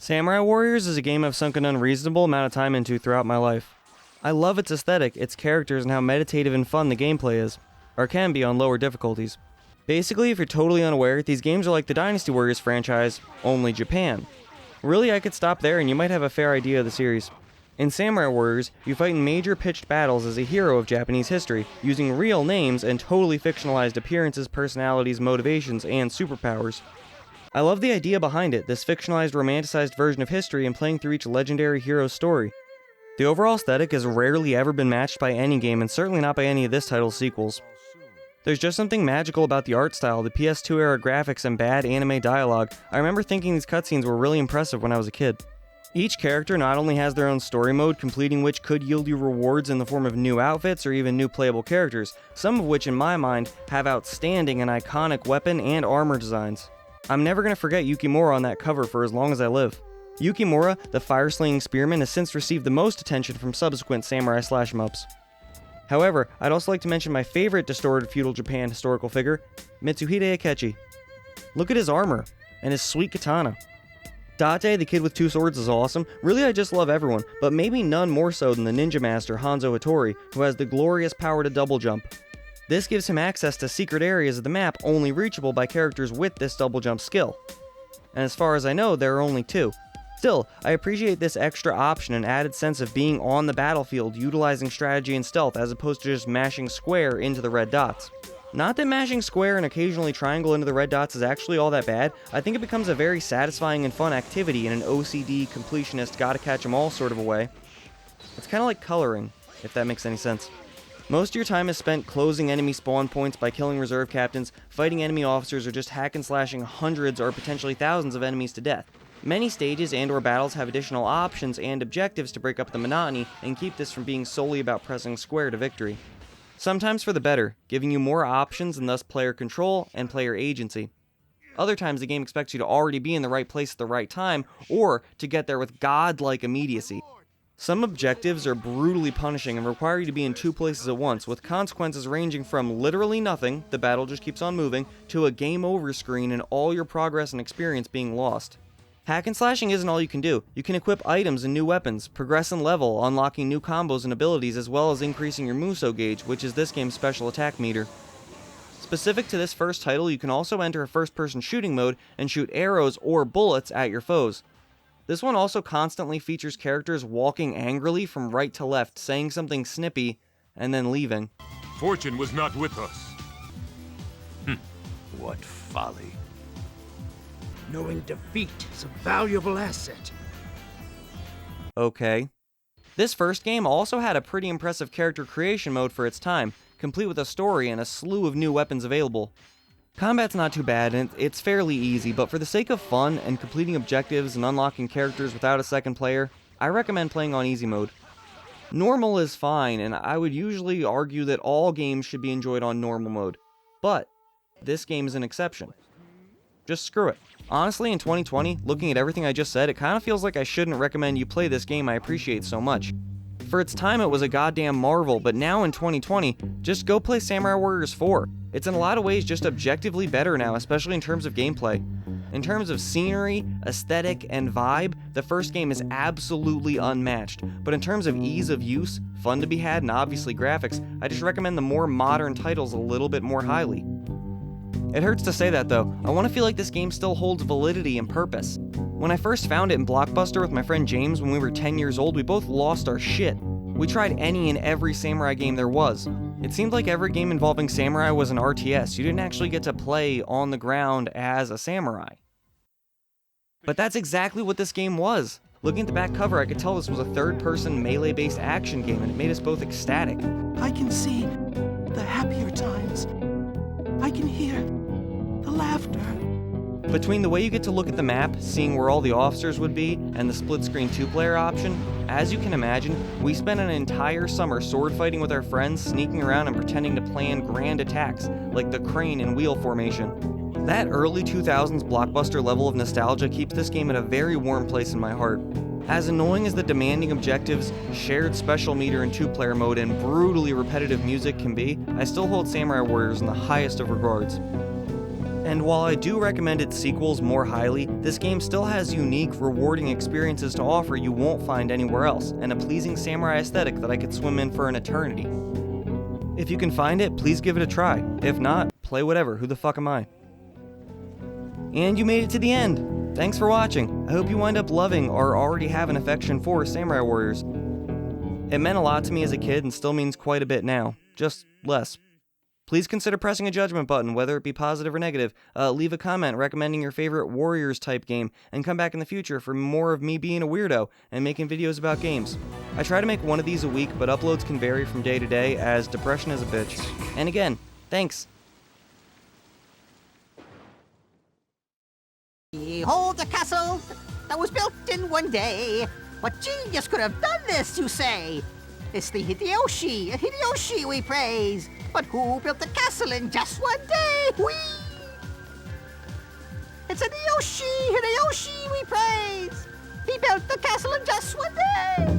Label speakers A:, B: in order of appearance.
A: Samurai Warriors is a game I've sunk an unreasonable amount of time into throughout my life. I love its aesthetic, its characters, and how meditative and fun the gameplay is, or can be on lower difficulties. Basically, if you're totally unaware, these games are like the Dynasty Warriors franchise, only Japan. Really, I could stop there and you might have a fair idea of the series. In Samurai Warriors, you fight in major pitched battles as a hero of Japanese history, using real names and totally fictionalized appearances, personalities, motivations, and superpowers. I love the idea behind it, this fictionalized, romanticized version of history and playing through each legendary hero's story. The overall aesthetic has rarely ever been matched by any game, and certainly not by any of this title's sequels. There's just something magical about the art style, the PS2 era graphics, and bad anime dialogue. I remember thinking these cutscenes were really impressive when I was a kid. Each character not only has their own story mode, completing which could yield you rewards in the form of new outfits or even new playable characters, some of which in my mind have outstanding and iconic weapon and armor designs. I'm never going to forget Yukimura on that cover for as long as I live. Yukimura, the fire-slinging spearman, has since received the most attention from subsequent samurai slash-em-ups. However, I'd also like to mention my favorite distorted feudal Japan historical figure, Mitsuhide Akechi. Look at his armor, and his sweet katana. Date, the kid with two swords, is awesome. Really, I just love everyone, but maybe none more so than the ninja master Hanzo Hattori, who has the glorious power to double jump. This gives him access to secret areas of the map only reachable by characters with this double jump skill. And as far as I know, there are only two. Still, I appreciate this extra option and added sense of being on the battlefield, utilizing strategy and stealth as opposed to just mashing square into the red dots. Not that mashing square and occasionally triangle into the red dots is actually all that bad. I think it becomes a very satisfying and fun activity in an OCD, completionist, gotta catch 'em all sort of a way. It's kinda like coloring, if that makes any sense. Most of your time is spent closing enemy spawn points by killing reserve captains, fighting enemy officers, or just hack and slashing hundreds or potentially thousands of enemies to death. Many stages and or battles have additional options and objectives to break up the monotony and keep this from being solely about pressing square to victory. Sometimes for the better, giving you more options and thus player control and player agency. Other times the game expects you to already be in the right place at the right time, or to get there with godlike immediacy. Some objectives are brutally punishing and require you to be in two places at once, with consequences ranging from literally nothing, the battle just keeps on moving, to a game over screen and all your progress and experience being lost. Hack and slashing isn't all you can do. You can equip items and new weapons, progress in level, unlocking new combos and abilities, as well as increasing your Muso gauge, which is this game's special attack meter. Specific to this first title, you can also enter a first-person shooting mode and shoot arrows or bullets at your foes. This one also constantly features characters walking angrily from right to left, saying something snippy, and then leaving.
B: Fortune was not with us.
C: What folly.
D: Knowing defeat is a valuable asset.
A: Okay. This first game also had a pretty impressive character creation mode for its time, complete with a story and a slew of new weapons available. Combat's not too bad, and it's fairly easy, but for the sake of fun and completing objectives and unlocking characters without a second player, I recommend playing on easy mode. Normal is fine, and I would usually argue that all games should be enjoyed on normal mode. But this game is an exception. Just screw it. Honestly, in 2020, looking at everything I just said, it kind of feels like I shouldn't recommend you play this game I appreciate so much. For its time, it was a goddamn marvel, but now in 2020, just go play Samurai Warriors 4. It's in a lot of ways just objectively better now, especially in terms of gameplay. In terms of scenery, aesthetic, and vibe, the first game is absolutely unmatched, but in terms of ease of use, fun to be had, and obviously graphics, I just recommend the more modern titles a little bit more highly. It hurts to say that though, I want to feel like this game still holds validity and purpose. When I first found it in Blockbuster with my friend James when we were 10 years old, we both lost our shit. We tried any and every samurai game there was. It seemed like every game involving samurai was an RTS. You didn't actually get to play on the ground as a samurai. But that's exactly what this game was. Looking at the back cover, I could tell this was a third-person melee-based action game, and it made us both ecstatic.
D: I can see the happier times. I can hear the laughter.
A: Between the way you get to look at the map, seeing where all the officers would be, and the split-screen two-player option, as you can imagine, we spent an entire summer sword fighting with our friends, sneaking around and pretending to plan grand attacks, like the crane and wheel formation. That early 2000s Blockbuster level of nostalgia keeps this game at a very warm place in my heart. As annoying as the demanding objectives, shared special meter in two-player mode, and brutally repetitive music can be, I still hold Samurai Warriors in the highest of regards. And while I do recommend its sequels more highly, this game still has unique, rewarding experiences to offer you won't find anywhere else, and a pleasing samurai aesthetic that I could swim in for an eternity. If you can find it, please give it a try. If not, play whatever, who the fuck am I? And you made it to the end! Thanks for watching. I hope you wind up loving or already have an affection for Samurai Warriors. It meant a lot to me as a kid and still means quite a bit now, just less. Please consider pressing a judgment button, whether it be positive or negative. Leave a comment recommending your favorite Warriors type game, and come back in the future for more of me being a weirdo and making videos about games. I try to make one of these a week, but uploads can vary from day to day as depression is a bitch. And again, thanks.
C: Behold the castle that was built in one day. What genius could have done this, you say? It's the Hideyoshi we praise. But who built the castle in just one day? Whee! It's Hideyoshi we praise. He built the castle in just one day.